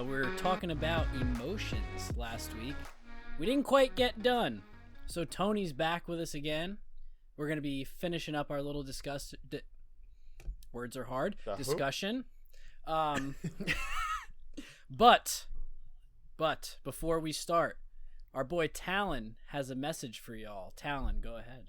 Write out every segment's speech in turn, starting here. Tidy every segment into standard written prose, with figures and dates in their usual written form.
We were talking about emotions last week. We didn't quite get done. So Tony's back with us again. We're going to be finishing up our little words are hard. Discussion. But before we start, our boy Talon has a message for y'all. Talon, go ahead.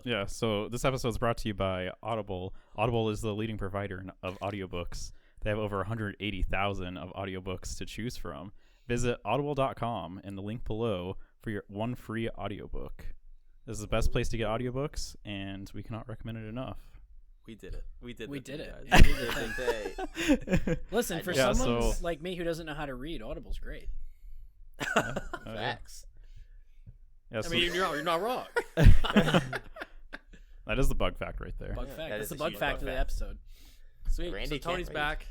Yeah, so this episode is brought to you by Audible. Audible is the leading provider of audiobooks. They have over 180,000 of audiobooks to choose from. Visit audible.com and the link below for your one free audiobook. This is the best place to get audiobooks, and we cannot recommend it enough. We did it. We did it. Listen, for someone like me who doesn't know how to read, Audible's great. Facts. Yeah, I mean, you're not wrong. That is the bug fact right there. Bug fact. That's the bug fact of the episode. Sweet. So Tony's back.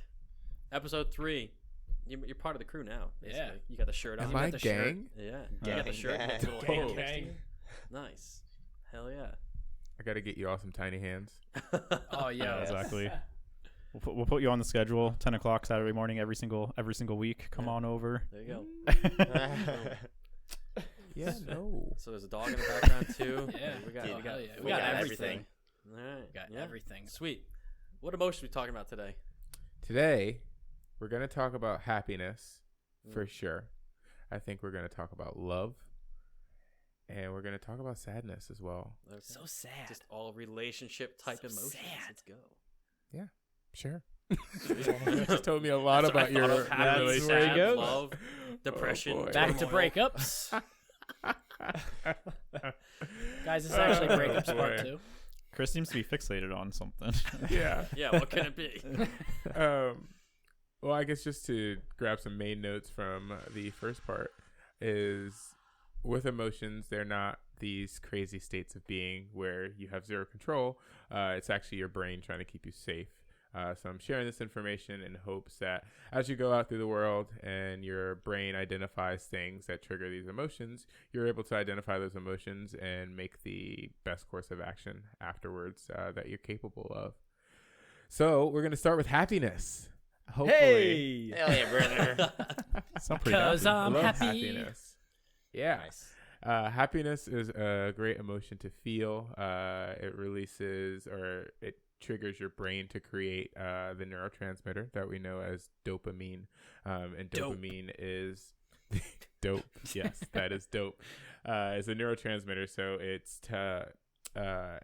Episode 3. You're part of the crew now. Basically. Yeah. You got the shirt on. Am you got I the gang? Shirt. Yeah. You got the shirt. Gang. Nice. Hell yeah. I got to get you all some tiny hands. Oh yeah, exactly. We'll put you on the schedule. 10 o'clock Saturday morning every single week. Come on over. There you go. Yeah, no. So there's a dog in the background too. Yeah, we got everything. All right, got everything. Sweet. What emotion are we talking about today? Today, we're going to talk about happiness for sure. I think we're going to talk about love. And we're going to talk about sadness as well. Okay. So sad. Just all relationship type emotions. Sad. Let's go. Yeah, sure. You just told me a lot about your relationship. Where you go. Love, depression. Back to breakups. Guys, this is actually breakups part 2. Chris seems to be fixated on something. Yeah. Yeah, what can it be? Well, I guess just to grab some main notes from the first part is with emotions, they're not these crazy states of being where you have zero control. It's actually your brain trying to keep you safe. So I'm sharing this information in hopes that as you go out through the world and your brain identifies things that trigger these emotions, you're able to identify those emotions and make the best course of action afterwards that you're capable of. So we're going to start with happiness. Hopefully. Hey! Hell yeah, brother. Because I'm happy. Happiness. Yeah. Nice. Happiness is a great emotion to feel. It releases or it triggers your brain to create the neurotransmitter that we know as dopamine. And dopamine is dope. Yes, that is dope. It's a neurotransmitter, so it's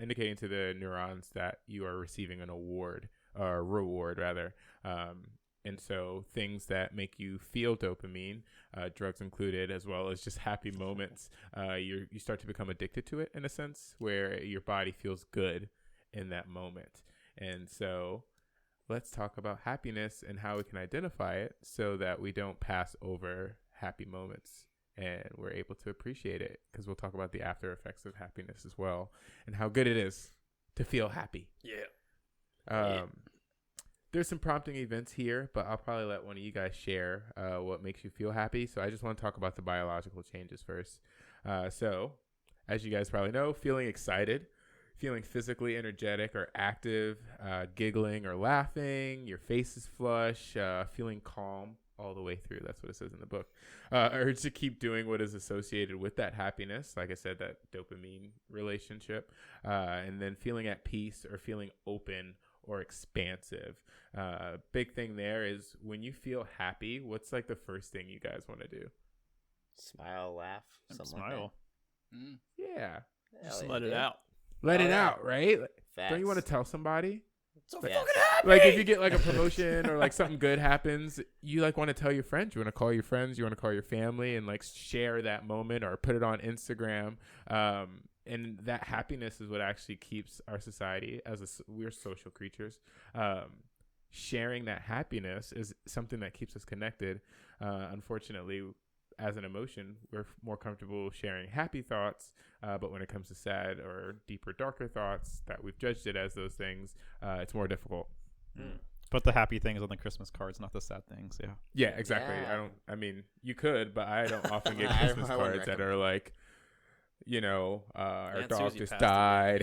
indicating to the neurons that you are receiving an reward rather. And so things that make you feel dopamine, drugs included, as well as just happy moments, you start to become addicted to it in a sense where your body feels good in that moment. And so let's talk about happiness and how we can identify it so that we don't pass over happy moments and we're able to appreciate it, because we'll talk about the after effects of happiness as well and how good it is to feel happy. Yeah. There's some prompting events here, but I'll probably let one of you guys share what makes you feel happy. So I just want to talk about the biological changes first. So as you guys probably know, feeling excited, feeling physically energetic or active, giggling or laughing, your face is flush, feeling calm all the way through. That's what it says in the book. Urge to keep doing what is associated with that happiness. Like I said, that dopamine relationship. And then feeling at peace or feeling open or expansive. Big thing there is when you feel happy, what's like the first thing you guys want to do? Smile, laugh, smile. Mm. Yeah. Just let it out. Let it out, right? Facts. Don't you want to tell somebody? So Like- fucking happy. Like if you get like a promotion or like something good happens, you like want to tell your friends. You want to call your friends. You want to call your family and like share that moment or put it on Instagram. And that happiness is what actually keeps our society we're social creatures. Sharing that happiness is something that keeps us connected. Unfortunately, as an emotion, we're more comfortable sharing happy thoughts. But when it comes to sad or deeper, darker thoughts that we've judged it as those things, it's more difficult. Put the happy things on the Christmas cards, not the sad things. Yeah. Yeah, exactly. Yeah. I mean, you could, but I don't often get Christmas cards that are like, our Aunt dog Susie just passed died.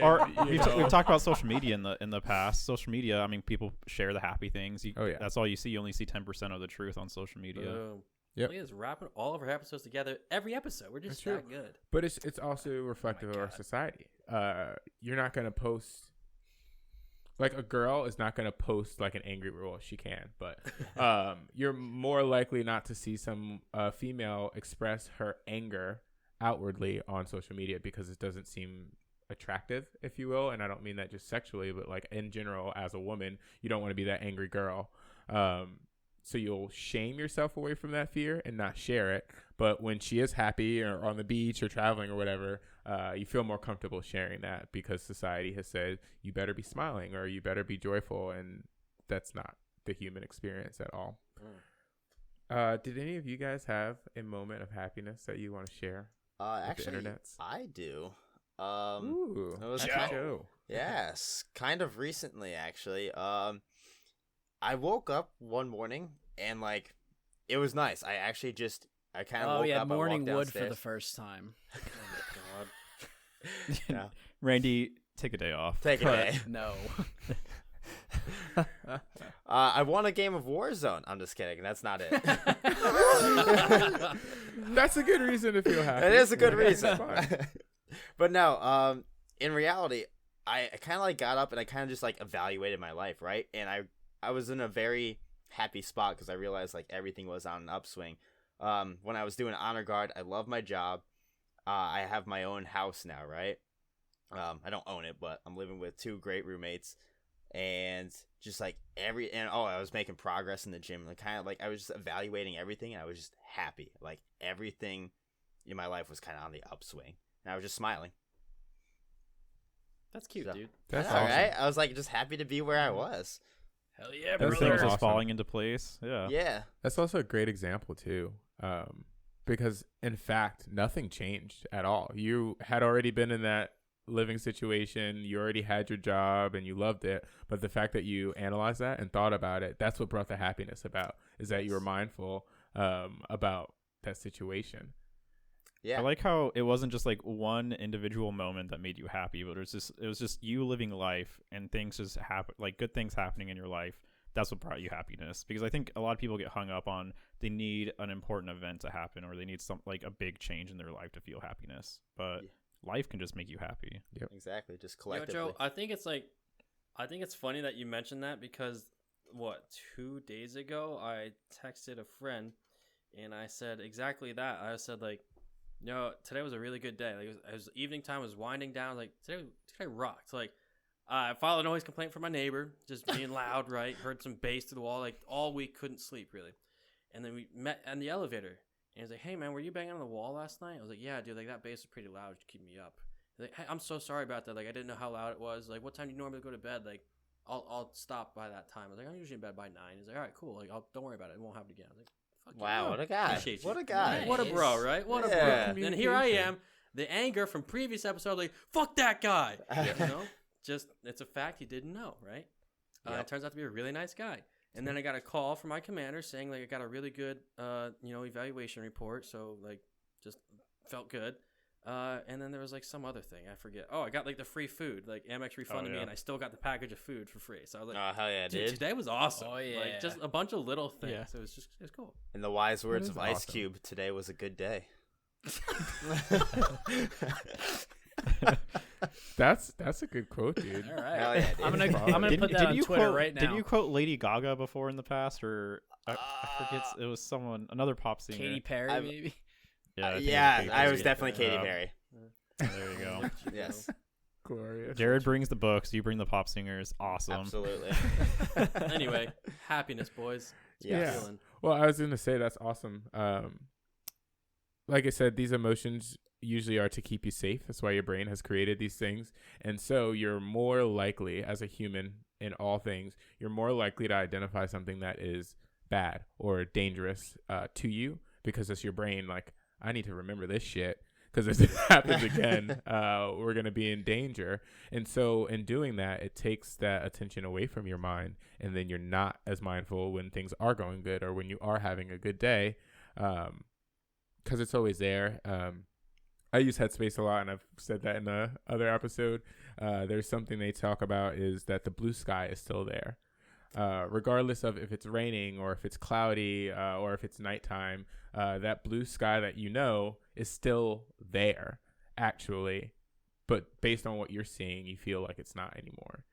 Or we've talked about social media in the past. Social media, I mean, people share the happy things. That's all you see. You only see 10% of the truth on social media. Yep. Look at us wrapping all of our episodes together every episode. We're just that good. But it's also reflective of our society. You're not going to post, like, a girl is not going to post like an angry, well, she can, but you're more likely not to see some female express her anger outwardly on social media because it doesn't seem attractive, if you will. And I don't mean that just sexually, but like in general, as a woman, you don't want to be that angry girl. So you'll shame yourself away from that fear and not share it. But when she is happy or on the beach or traveling or whatever, you feel more comfortable sharing that because society has said you better be smiling or you better be joyful. And that's not the human experience at all. Did any of you guys have a moment of happiness that you want to share? Actually, I do. Ooh, it was Joe. Yes, kind of recently, actually. I woke up one morning and like it was nice. I kind of woke up. Morning wood for the first time. Oh my god. Yeah. Randy, take a day off. Take a day. No. I won a game of Warzone. I'm just kidding. That's not it. That's a good reason to feel happy. It is a good reason. But no, in reality, I kind of like got up and I kind of just like evaluated my life, right? And I was in a very happy spot because I realized like everything was on an upswing. When I was doing honor guard, I love my job. I have my own house now, right? I don't own it, but I'm living with 2 great roommates. And just like I was making progress in the gym. Like kind of like I was just evaluating everything, and I was just happy. Like everything in my life was kind of on the upswing, and I was just smiling. That's cute, dude. That's all awesome. right. I was like just happy to be where I was. Hell yeah, That's Everything was awesome. just falling into place. Yeah. Yeah. That's also a great example too, because in fact, nothing changed at all. You had already been in that living situation. You already had your job and you loved it. But the fact that you analyzed that and thought about it, that's what brought the happiness about, is that you were mindful about that situation. Yeah. I like how it wasn't just like one individual moment that made you happy, but it was just you living life and things just happen, like good things happening in your life. That's what brought you happiness. Because I think a lot of people get hung up on they need an important event to happen or they need some like a big change in their life to feel happiness. But life can just make you happy. Yep. Exactly. Just collectively. Joe, I think it's funny that you mentioned that because 2 days ago I texted a friend and I said exactly that. I said like, today was a really good day. Like it was evening time, it was winding down. Like today rocked. Like I filed a noise complaint for my neighbor, just being loud, right? Heard some bass through the wall. Like all week couldn't sleep really. And then we met in the elevator. And he was like, "Hey man, were you banging on the wall last night?" I was like, "Yeah, dude. Like that bass was pretty loud to keep me up." He's like, "Hey, I'm so sorry about that. Like I didn't know how loud it was. Like what time do you normally go to bed? Like I'll stop by that time." I was like, "I'm usually in bed by 9." He's like, "All right, cool. Like don't worry about it. It won't happen again." I was like, "Fuck Wow, yeah. what a guy. Appreciate you. What a guy. What a bro, right? What a Yeah. bro." And here I am, the anger from previous episode, like fuck that guy. Just it's a fact he didn't know, right? It turns out to be a really nice guy. And then I got a call from my commander saying like I got a really good evaluation report, so like just felt good. And then there was like some other thing I forget. Oh, I got like the free food. Like Amex refunded me, and I still got the package of food for free. So I was like, "Oh hell yeah, dude! Today was awesome. Oh yeah, like just a bunch of little things. Yeah. So it was cool." In the wise words of Ice awesome. Cube, today was a good day. That's a good quote, dude. All right. Hell yeah, dude. I'm gonna put that on Twitter right now. Did you quote Lady Gaga before in the past, or I forget? It was another pop singer. Katy Perry, maybe. Yeah, I think it was Yeah, Katy I Perry. was definitely Katy Perry. There you go. Yes, Glorious. Jared brings the books. You bring the pop singers. Awesome. absolutely. Anyway, happiness, boys. Yes. Feeling. Well, I was going to say that's awesome. Like I said, these emotions usually are to keep you safe. That's why your brain has created these things. And so you're more likely, as a human in all things, you're more likely to identify something that is bad or dangerous to you because it's your brain like, I need to remember this shit because if it happens again, we're going to be in danger. And so in doing that, it takes that attention away from your mind, and then you're not as mindful when things are going good or when you are having a good day, because it's always there. I use Headspace a lot, and I've said that in the other episode. There's something they talk about is that the blue sky is still there. Regardless of if it's raining or if it's cloudy or if it's nighttime, that blue sky that you know is still there, actually. But based on what you're seeing, you feel like it's not anymore.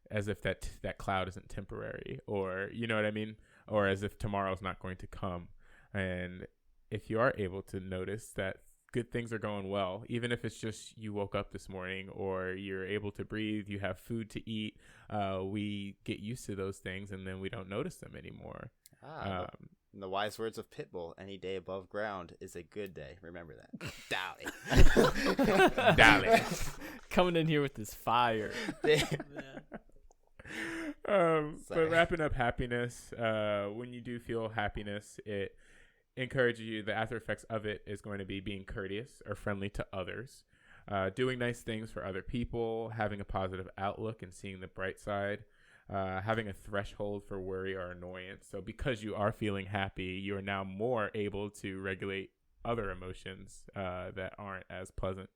As if that cloud isn't temporary, or you know what I mean? Or as if tomorrow's not going to come. And if you are able to notice that good things are going well, even if it's just you woke up this morning or you're able to breathe, you have food to eat, we get used to those things and then we don't notice them anymore. In the wise words of Pitbull, any day above ground is a good day. Remember that. Dolly. Dolly. Coming in here with this fire. But wrapping up happiness, when you do feel happiness, it encourages you. The after effects of it is going to be being courteous or friendly to others, doing nice things for other people, having a positive outlook and seeing the bright side, having a threshold for worry or annoyance. So because you are feeling happy, you are now more able to regulate other emotions that aren't as pleasant.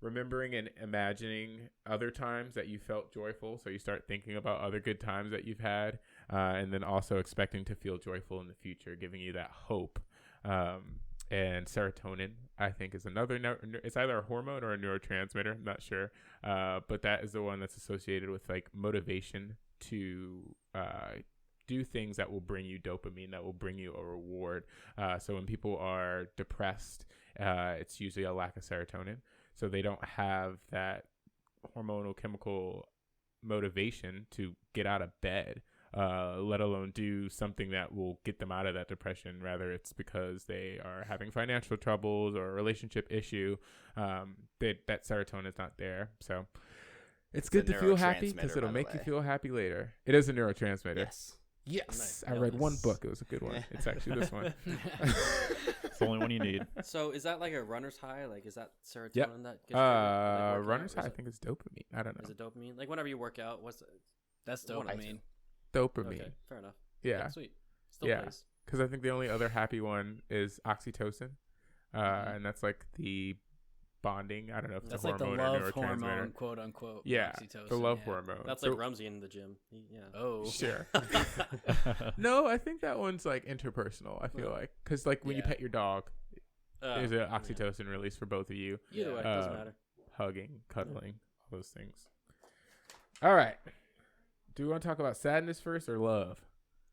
Remembering and imagining other times that you felt joyful. So you start thinking about other good times that you've had, and then also expecting to feel joyful in the future, giving you that hope. And serotonin, I think, is another, it's either a hormone or a neurotransmitter. I'm not sure. But that is the one that's associated with like motivation to do things that will bring you dopamine, that will bring you a reward. So when people are depressed, it's usually a lack of serotonin. So they don't have that hormonal chemical motivation to get out of bed, let alone do something that will get them out of that depression. Rather, it's because they are having financial troubles or a relationship issue. That serotonin is not there. So it's good to feel happy because it'll make you feel happy later. It is a neurotransmitter. Yes. Yes. Nice. I read one book. It was a good one. It's actually this one. It's the only one you need. So is that like a runner's high? Like, is that serotonin Yep. that gets like runner's high, I is it- think it's dopamine. I don't know. Is it dopamine? Like whenever you work out, what's the, That's One I dopamine. Dopamine. okay, fair enough. Yeah. Sweet. Still Yeah. plays. Because I think the only other happy one is oxytocin. And that's like the bonding. I don't know if it's That's a like the hormone or love neurotransmitter. hormone, quote unquote. Yeah, oxytocin, the love yeah. hormone. That's So- like Rumsey in the gym. Yeah. Oh, Sure. No, I think that one's like interpersonal. I feel like because like when you Yeah. pet your dog, there's an Yeah. oxytocin release for both of you. Either way, Yeah. doesn't matter. Hugging, cuddling, all those things. All right. Do we want to talk about sadness first or love?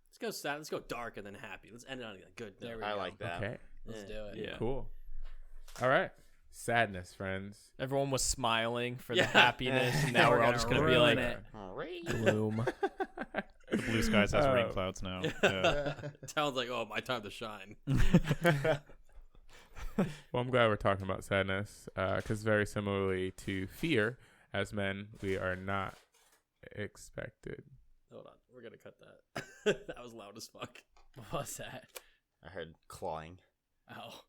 Let's go sad. Let's go dark and then happy. Let's end it on a good There note. we I go. like that. Okay. Let's do it. Yeah. Cool. All right. Sadness, friends. Everyone was smiling for the Yeah. happiness, and now we're all just gonna be like ruin gloom. The blue skies has rain clouds now. Yeah. Town's like, oh, my time to shine. Well, I'm glad we're talking about sadness because very similarly to fear, as men, we are not expected. Hold on, we're gonna cut that. That was loud as fuck. What was that? I heard clawing. Oh,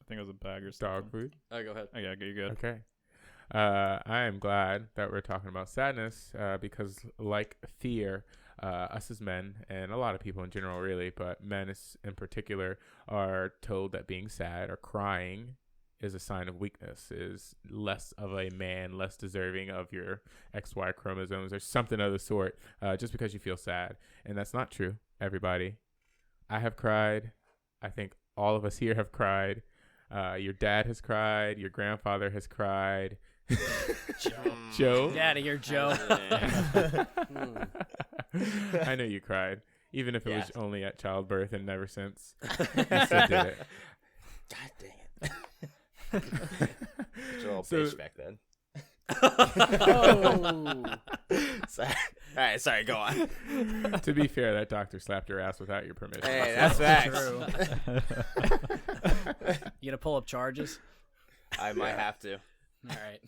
I think it was a bag or something. Dog food. Oh, go ahead. Oh, yeah, you're good. Okay. I am glad that we're talking about sadness because, like fear, us as men and a lot of people in general, really, but men in particular, are told that being sad or crying is a sign of weakness, is less of a man, less deserving of your XY chromosomes or something of the sort, just because you feel sad. And that's not true, everybody. I have cried. I think all of us here have cried. Your dad has cried. Your grandfather has cried. Joe? get out of here, Joe. I know you cried, even if it was Yeah. only at childbirth and never since. You still did it. God dang it. Such a little So- bitch back then. Oh, Sorry. All right, sorry, go on. To be fair, that doctor slapped her ass without your permission. Hey, that's facts. true. You gonna pull up charges? I might have to. All right,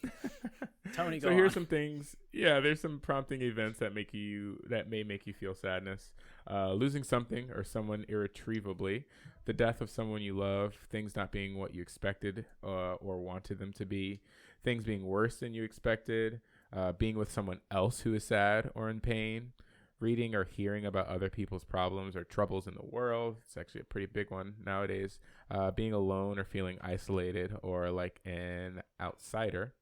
Tony, go So here's on. some things. Yeah, there's some prompting events that may make you feel sadness. Losing something or someone irretrievably, the death of someone you love, things not being what you expected or wanted them to be, things being worse than you expected, being with someone else who is sad or in pain, reading or hearing about other people's problems or troubles in the world. It's actually a pretty big one nowadays. Being alone or feeling isolated or like an outsider,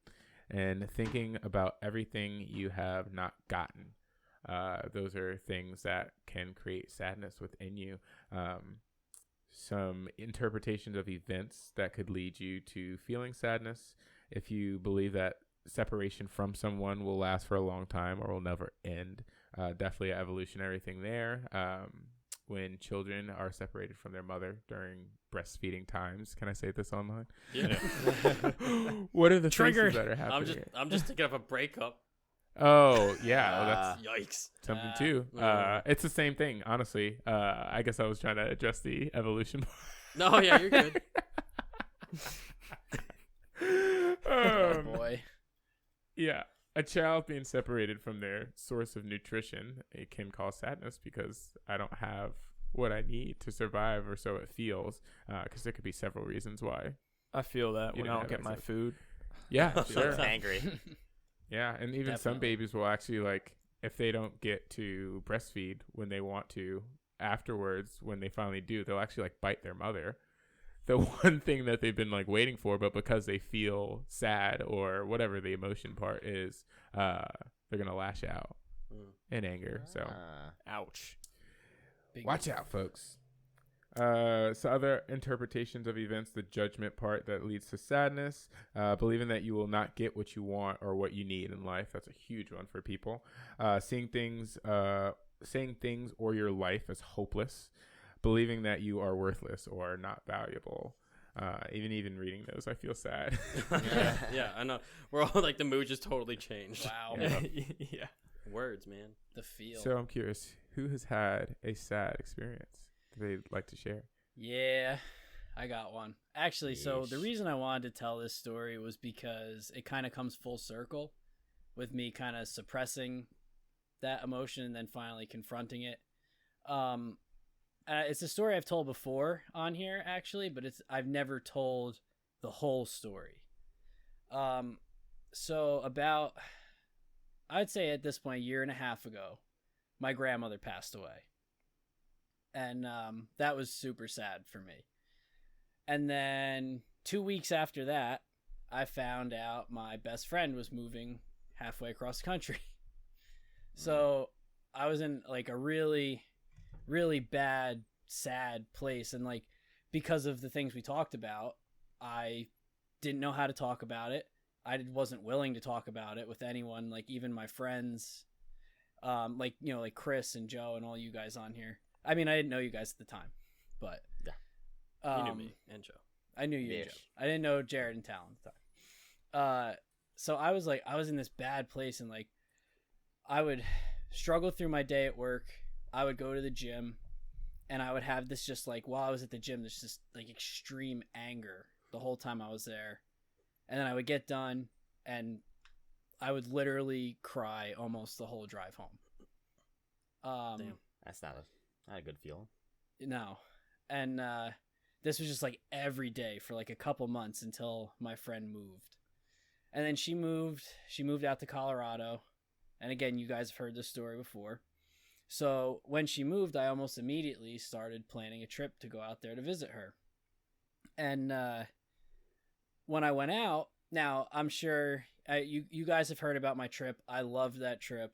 and thinking about everything you have not gotten. Those are things that can create sadness within you. Some interpretations of events that could lead you to feeling sadness. If you believe that separation from someone will last for a long time or will never end, definitely an evolutionary thing there. When children are separated from their mother during breastfeeding times. Can I say this online? Yeah. What are the Triggered. faces that are happening? I'm just thinking of a breakup. Oh, yeah. Well, that's Yikes. something too. It's the same thing, honestly. I guess I was trying to address the evolution part. No, yeah, you're good. Oh boy. Yeah. A child being separated from their source of nutrition, it can cause sadness because I don't have what I need to survive, or so it feels, because there could be several reasons why. I feel that You when I didn't don't have get my access. food. Yeah, sure. Angry. Yeah, and even some Definitely. babies will actually, like, if they don't get to breastfeed when they want to, afterwards, when they finally do, they'll actually, like, bite their mother. The one thing that they've been, like, waiting for, but because they feel sad or whatever the emotion part is, they're going to lash out in anger. So Ouch. Big watch out, folks. So other interpretations of events, the judgment part that leads to sadness, believing that you will not get what you want or what you need in life. That's a huge one for people. Saying things or your life as hopeless, believing that you are worthless or not valuable. Even reading those, I feel sad. Yeah, I know. We're all like, the mood just totally changed. Wow. Yeah. Words, man. The feel. So I'm curious, who has had a sad experience that they'd like to share? Yeah, I got one. Actually, so the Yeesh. reason I wanted to tell this story was because it kind of comes full circle with me kind of suppressing that emotion and then finally confronting it. It's a story I've told before on here, actually, but I've never told the whole story. So about, I'd say at this point, a year and a half ago, my grandmother passed away. And that was super sad for me. And then 2 weeks after that, I found out my best friend was moving halfway across the country. So I was in like a really, really bad, sad place. And like, because of the things we talked about, I didn't know how to talk about it. I wasn't willing to talk about it with anyone, like even my friends, like, you know, like Chris and Joe and all you guys on here. I mean, I didn't know you guys at the time, but You knew me and Joe. I knew you and Ish. Joe. I didn't know Jared and Talon at the time. So I was in this bad place, and like I would struggle through my day at work. I would go to the gym, and I would have this just like, while I was at the gym, this just like extreme anger the whole time I was there. And then I would get done, and I would literally cry almost the whole drive home. Damn. That's not a good feeling. No. And this was just like every day for like a couple months until my friend moved. And then she moved out to Colorado. And again, you guys have heard this story before. So when she moved, I almost immediately started planning a trip to go out there to visit her. And when I went out, now I'm sure you guys have heard about my trip. I loved that trip.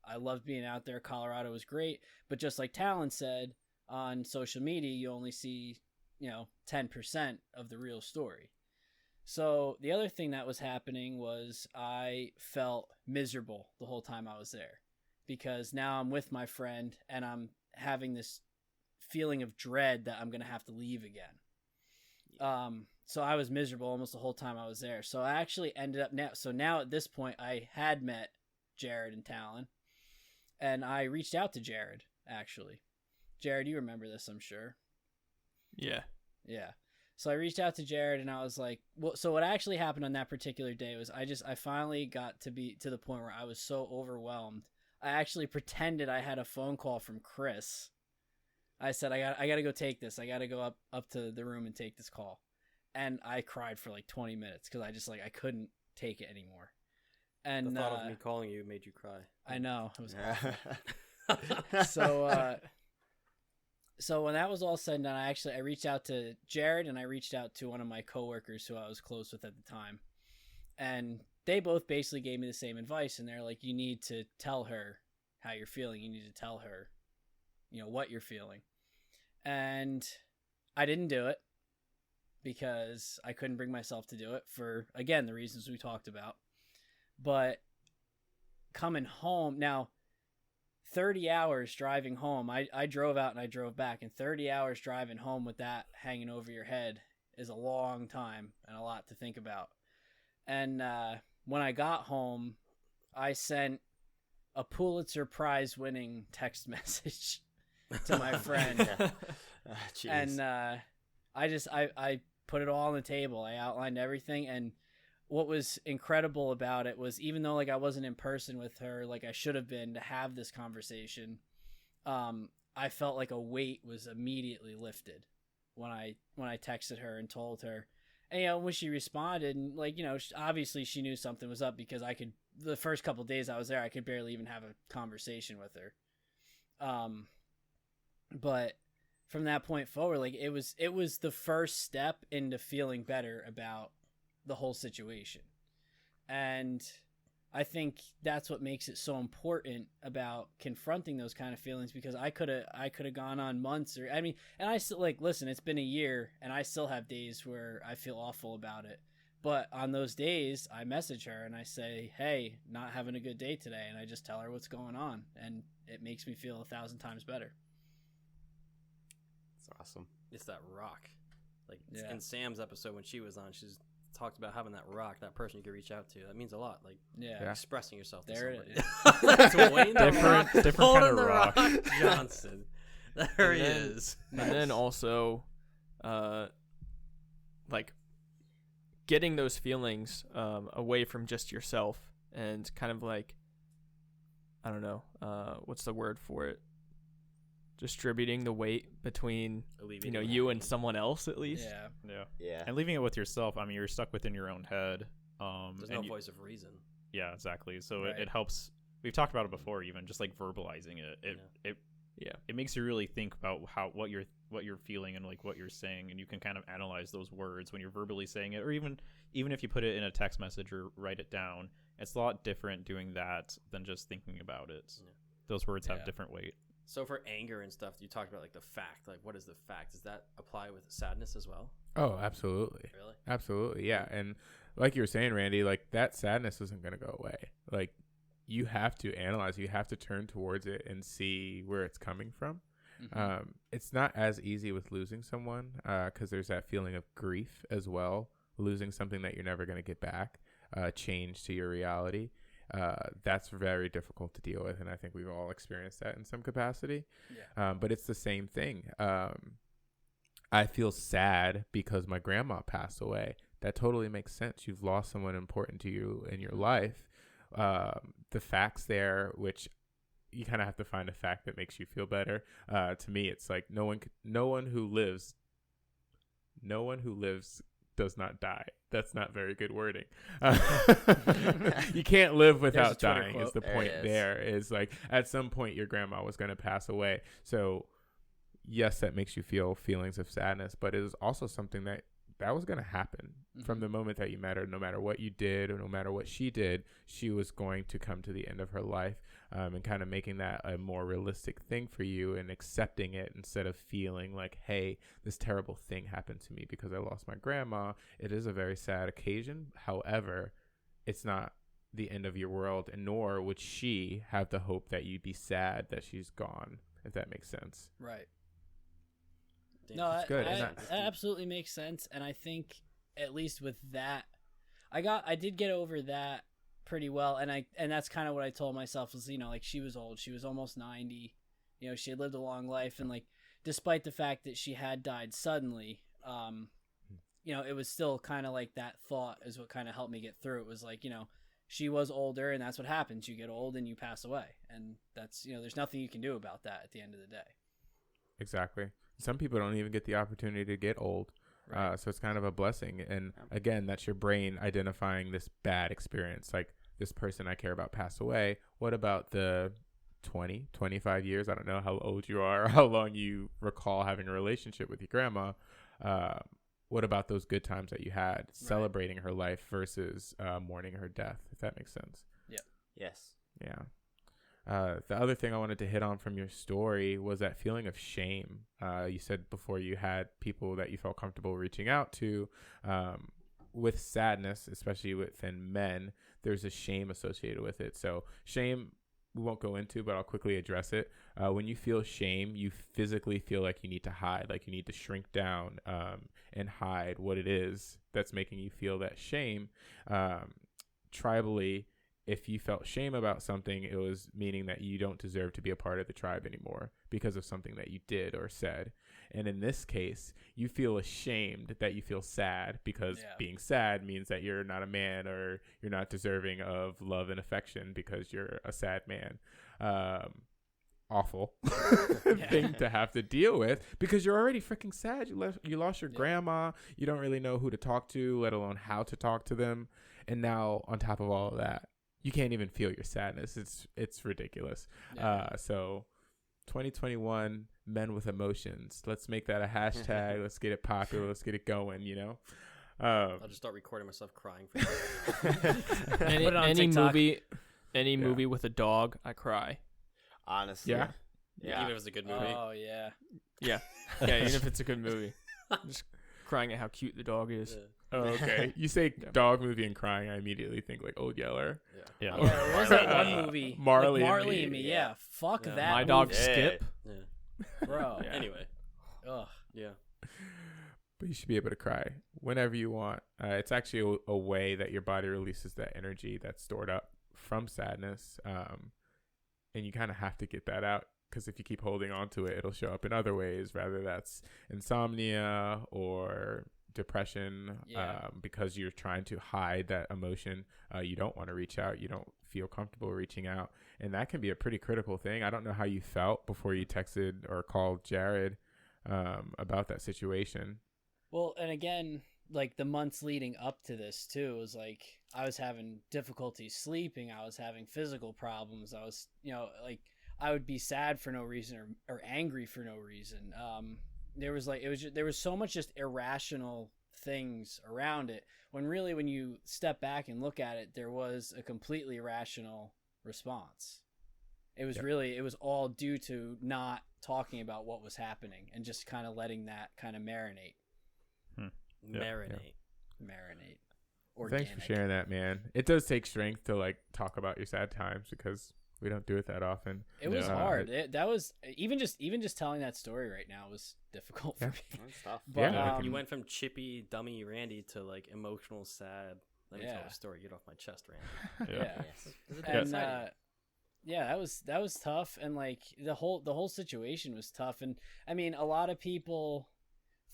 I loved being out there. Colorado was great. But just like Talon said, on social media, you only see, 10% of the real story. So the other thing that was happening was I felt miserable the whole time I was there, because now I'm with my friend and I'm having this feeling of dread that I'm going to have to leave again. So I was miserable almost the whole time I was there. So I actually ended up now at this point, I had met Jared and Talon, and I reached out to Jared, actually. Jared, you remember this, I'm sure. Yeah. Yeah. So I reached out to Jared and I was like, well, so what actually happened on that particular day was I finally got to be to the point where I was so overwhelmed. I actually pretended I had a phone call from Chris. I said, I got to go take this. I got to go up to the room and take this call. And I cried for like 20 minutes because I couldn't take it anymore. And The thought of me calling you made you cry. I know, it was awful. So when that was all said and done, I reached out to Jared and I reached out to one of my coworkers who I was close with at the time, and they both basically gave me the same advice. And they're like, "You need to tell her how you're feeling. You need to tell her, what you're feeling." And I didn't do it because I couldn't bring myself to do it for, again, the reasons we talked about. But coming home now, 30 hours driving home, I drove out and I drove back, and 30 hours driving home with that hanging over your head is a long time and a lot to think about. And when I got home, I sent a Pulitzer Prize winning text message to my friend. And I put it all on the table. I outlined everything, and what was incredible about it was, even though like I wasn't in person with her like I should have been to have this conversation, I felt like a weight was immediately lifted when I texted her and told her. And when she responded, and like obviously she knew something was up, because the first couple of days I was there, I could barely even have a conversation with her. But from that point forward, like it was the first step into feeling better about the whole situation. And I think that's what makes it so important about confronting those kind of feelings, because I could have gone on months, and I still, like, listen, it's been a year and I still have days where I feel awful about it. But on those days, I message her and I say, "Hey, not having a good day today," and I just tell her what's going on, and it makes me feel 1,000 times better. It's awesome. It's that rock. Like Yeah. in Sam's episode when she was on, she's talked about having that rock, that person you can reach out to. That means a lot. Like Yeah. expressing yourself to There somebody. it is. That's Wayne the Different- Rock, different Holding kind of the rock. Johnson. There he then- is. And then also, like, getting those feelings away from just yourself, and kind of like, I don't know, what's the word for it? Distributing the weight between, Alleviating you the and pain. someone else at least. Yeah. Yeah. Yeah. And leaving it with yourself, I mean, you're stuck within your own head. There's and no voice of reason. Yeah, exactly. So Right. it helps. We've talked about it before, even just like verbalizing it. It makes you really think about what you're feeling and like what you're saying, and you can kind of analyze those words when you're verbally saying it, or even if you put it in a text message or write it down. It's a lot different doing that than just thinking about it. Yeah. Those words have Yeah. different weight. So for anger and stuff, you talked about like the fact. Like, what is the fact? Does that apply with sadness as well? Oh, absolutely. Really? Absolutely. Yeah. And like you were saying, Randy, like that sadness isn't going to go away. Like you have to analyze, you have to turn towards it and see where it's coming from. Mhm. It's not as easy with losing someone, because there's that feeling of grief as well. Losing something that you're never going to get back, change to your reality. That's very difficult to deal with, and I think we've all experienced that in some capacity. Yeah. But it's the same thing. I feel sad because my grandma passed away. That totally makes sense. You've lost someone important to you in your life. The facts there, which you kind of have to find a fact that makes you feel better. To me, it's like no one who lives does not die. That's not very good wording. You can't live without Twitter dying. quote. Is the There point it is. there is like at some point your grandma was going to pass away. So yes, that makes you feel feelings of sadness, but it is also something that was going to happen from Mhm. the moment that you met her. No matter what you did or no matter what she did, she was going to come to the end of her life, and kind of making that a more realistic thing for you and accepting it instead of feeling like, hey, this terrible thing happened to me because I lost my grandma. It is a very sad occasion. However, it's not the end of your world, and nor would she have the hope that you'd be sad that she's gone, if that makes sense. Right. Damn. No, It's good. that It's absolutely makes sense, and I think at least with that, I did get over that pretty well, and that's kind of what I told myself was, like, she was old, she was almost 90, she had lived a long life, and like despite the fact that she had died suddenly, it was still kind of like that thought is what kind of helped me get through. It was like, she was older, and that's what happens. You get old and you pass away, and that's, there's nothing you can do about that at the end of the day. Exactly. Some people don't even get the opportunity to get old. Right. So it's kind of a blessing. And again, that's your brain identifying this bad experience. Like, this person I care about passed away. What about the 20, 25 years. I don't know how old you are or how long you recall having a relationship with your grandma. What about those good times that you had celebrating her life versus mourning her death, if that makes sense? Yeah. Yes. Yeah. The other thing I wanted to hit on from your story was that feeling of shame. You said before you had people that you felt comfortable reaching out to. With sadness, especially within men, there's a shame associated with it. So shame, we won't go into, but I'll quickly address it. When you feel shame, you physically feel like you need to hide, like you need to shrink down and hide what it is that's making you feel that shame. Tribally, if you felt shame about something, it was meaning that you don't deserve to be a part of the tribe anymore because of something that you did or said. And in this case, you feel ashamed that you feel sad because being sad means that you're not a man or you're not deserving of love and affection because you're a sad man. Awful thing to have to deal with because you're already freaking sad. You lost your grandma. You don't really know who to talk to, let alone how to talk to them. And now on top of all of that, you can't even feel your sadness. It's ridiculous. So 2021 men with emotions. Let's make that a hashtag. Let's get it popular. Let's get it going, you know? I'll just start recording myself crying. For any movie with a dog, I cry. Honestly. Yeah. Even if it's a good movie. Oh yeah. Yeah. Yeah, even if it's a good movie. Just crying at how cute the dog is. Yeah. Oh, okay. You say dog movie and crying, I immediately think like Old Yeller. Yeah, what was that one movie? Marley and Me. Yeah. Fuck that. My dog movie. Skip. Yeah. Bro. Yeah. Anyway. Ugh. Yeah. But you should be able to cry whenever you want. It's actually a way that your body releases that energy that's stored up from sadness. And you kind of have to get that out because if you keep holding on to it, it'll show up in other ways, whether that's insomnia or depression, because you're trying to hide that emotion. You don't want to reach out. You don't feel comfortable reaching out. And that can be a pretty critical thing. I don't know how you felt before you texted or called Jared about that situation. Well, and again, like the months leading up to this too, it was like I was having difficulty sleeping. I was having physical problems. I was, like I would be sad for no reason or angry for no reason. There was so much just irrational things around it when really when you step back and look at it, there was a completely rational response. It was it was all due to not talking about what was happening and just kind of letting that kind of marinate. Marinate. Organic. Thanks for sharing that, man. It does take strength to like talk about your sad times because we don't do it that often. It was hard. That was even just telling that story right now was difficult for me. That's tough. But, You went from chippy, dummy Randy to like emotional, sad. Let me tell a story. Get off my chest, Randy. And that was tough, and like the whole situation was tough. And I mean, a lot of people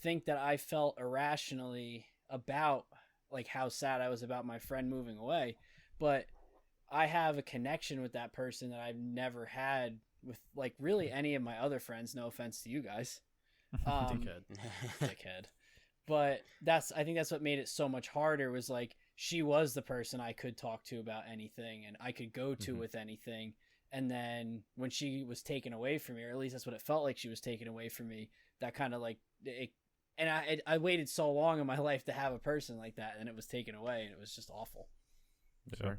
think that I felt irrationally about like how sad I was about my friend moving away, but I have a connection with that person that I've never had with like really any of my other friends. No offense to you guys. Dickhead. But I think that's what made it so much harder was like she was the person I could talk to about anything and I could go to with anything. And then when she was taken away from me, or at least that's what it felt like she was taken away from me, that kind of like it. And I waited so long in my life to have a person like that, and it was taken away, and it was just awful. Sure.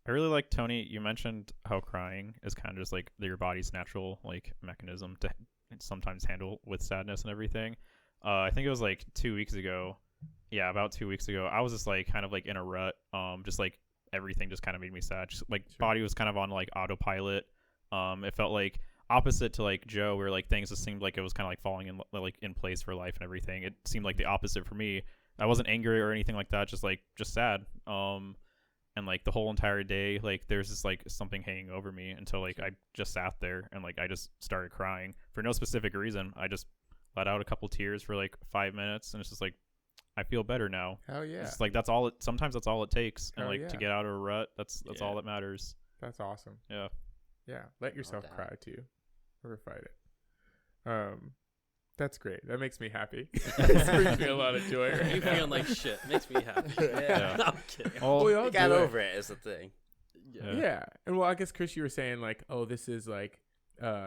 I really like, Tony, you mentioned how crying is kind of just like your body's natural like mechanism to sometimes handle with sadness and everything. I think it was like 2 weeks ago. Yeah, about 2 weeks ago. I was just like kind of like in a rut. Just like everything just kind of made me sad. Just like body was kind of on like autopilot. It felt like opposite to like Joe, where like things just seemed like it was kind of like falling in place for life and everything. It seemed like the opposite for me. I wasn't angry or anything like that, just sad. And like the whole entire day, like there's just like something hanging over me until like I just sat there and like I just started crying for no specific reason. I just let out a couple tears for like 5 minutes, and it's just like I feel better now. Hell yeah! It's like sometimes that's all it takes, and like to get out of a rut, that's all that matters. That's awesome. Yeah. Let yourself cry too, or fight it. That's great. That makes me happy. It brings me a lot of joy. You feeling like shit makes me happy. Yeah. No, I'm kidding. We all got over it is the thing. Yeah. And well, I guess Chris, you were saying like, oh, this is like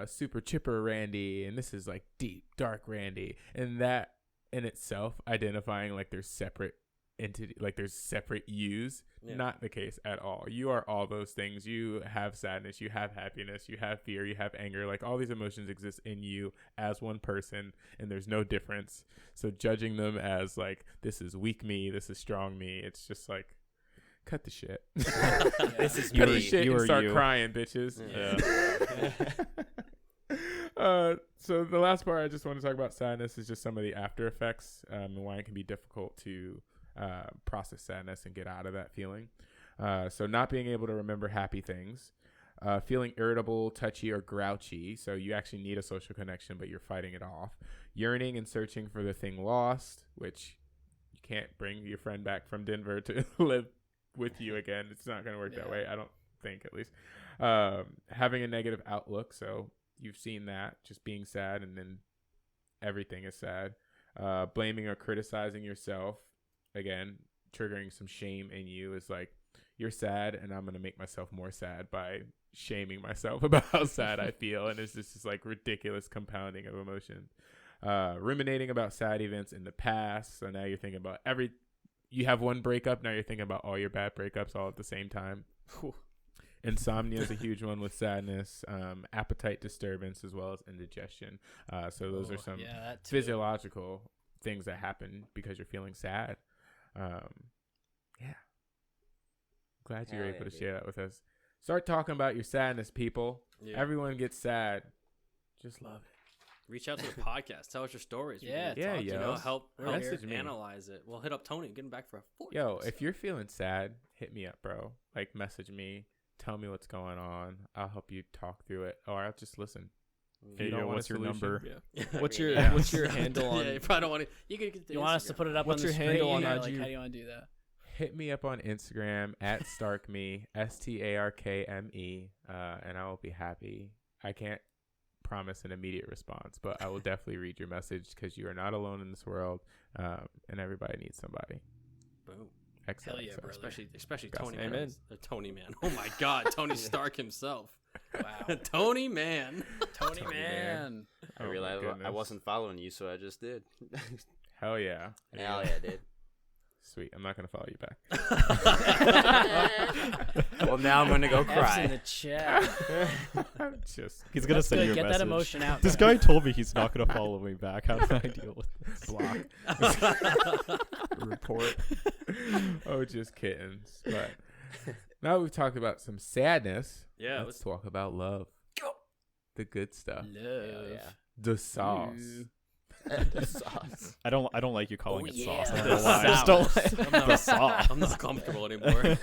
super chipper Randy, and this is like deep dark Randy, and that in itself identifying like there's separate entity, like there's separate yous. Not the case at all. You are all those things. You have sadness, you have happiness, you have fear, you have anger. Like all these emotions exist in you as one person, and there's no difference. So judging them as like this is weak me, this is strong me, it's just like cut the shit. This is cut me. the shit and start crying, bitches. So the last part I just want to talk about sadness is just some of the after effects and why it can be difficult to process sadness and get out of that feeling. So not being able to remember happy things, feeling irritable, touchy, or grouchy. So you actually need a social connection, but you're fighting it off. Yearning and searching for the thing lost, which you can't bring your friend back from Denver to live with you again. It's not going to work that way. I don't think, at least. Having a negative outlook. So you've seen that, just being sad and then everything is sad. Blaming or criticizing yourself. Again, triggering some shame in you is like, you're sad and I'm going to make myself more sad by shaming myself about how sad I feel. And it's just this like ridiculous compounding of emotion. Ruminating about sad events in the past. So now you're thinking about you have one breakup. Now you're thinking about all your bad breakups all at the same time. Insomnia is a huge one with sadness. Appetite disturbance as well as indigestion. So those are some physiological things that happen because you're feeling sad. Glad you were able to share that with us. Start talking about your sadness, people. Everyone gets sad. Just love it. Reach out to the podcast. Tell us your stories. Help analyze it. We'll hit up Tony and get him back for a 4th. Yo, if you're feeling sad, hit me up, bro. Like, message me. Tell me what's going on. I'll help you talk through it, or I'll just listen. Hey, yo, what's your number? What's your handle on? You probably don't want to. You want us to put it up what's on the your screen? handle on Like, IG? how do you want to do that? Hit me up on Instagram at Starkme, STARKME, and I will be happy. I can't promise an immediate response, but I will definitely read your message because you are not alone in this world, and everybody needs somebody. Boom. Excellent. Hell yeah, brother. Especially Gus, Tony. amen. Tony Man. Oh my God, Tony Stark himself. Wow. Tony Man. Tony Man. I realized I wasn't following you, so I just did. Hell yeah. Hell yeah, dude. Sweet. I'm not going to follow you back. Well, now I'm going to go F's in cry. the chat. He's going to send you a Get message. that emotion out. This guy told me he's not going to follow me back. How do I deal with this? Block. Report. Oh, just kittens. But now we've talked about some sadness. Yeah. Let's talk about love. The good stuff. Love. Yeah. The sauce. The sauce. I don't like you calling it sauce. I yeah. don't know why. I just don't like the sauce. I'm not comfortable anymore.